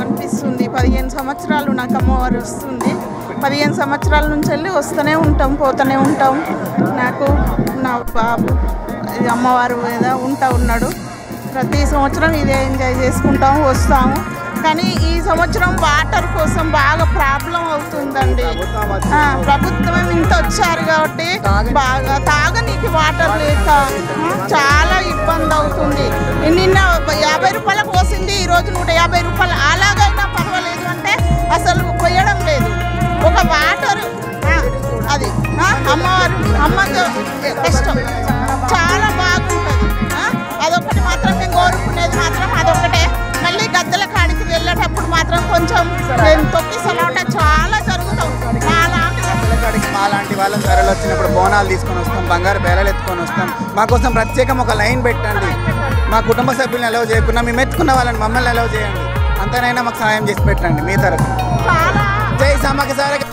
అనిపిస్తుంది 15 సంవత్సరాలు నాకు అమ్మవారు వస్తుంది 15 సంవత్సరాల నుంచి వెళ్ళి వస్తూనే ఉంటాం పోతూనే ఉంటాం నాకు నా బాబు అమ్మవారు ఏదో ఉన్నాడు ప్రతి సంవత్సరం ఇదే ఎంజాయ్ చేసుకుంటాము వస్తాము కానీ ఈ సంవత్సరం వాటర్ కోసం బాగా ప్రాబ్లం అవుతుందండి ప్రభుత్వం ఇంత వచ్చారు కాబట్టి బాగా తాగనీకి వాటర్ లేక చాలా ఇబ్బంది అవుతుంది నిన్న 50 రూపాయలకు పోసింది ఈరోజు 150 రూపాయలు అలాగైనా పర్వాలేదు అంటే అసలు పోయడం లేదు ఒక వాటర్ అది అమ్మవారు అమ్మకు కష్టం చాలా బాగుంటుంది అదొకటి మాత్రం మేము కోరుకునేది మాత్రం అదొకటే మళ్ళీ గద్దెల కాడికి వెళ్ళేటప్పుడు మాత్రం కొంచెం మేము తొక్కి సలాట చాలా జరుగుతాం మాలాంటి వాళ్ళం ధరలు వచ్చినప్పుడు బోనాలు తీసుకొని వస్తాం బంగారు బేరాలు ఎత్తుకొని వస్తాం మా కోసం ప్రత్యేకం ఒక లైన్ పెట్టండి మా కుటుంబ సభ్యులను అలౌ చేయకుండా మేము ఎత్తుకున్న వాళ్ళని మమ్మల్ని అలౌ చేయండి అంతనైనా మాకు సహాయం చేసి పెట్టండి మీ తరఫున జై సమ్మక్క సారక్క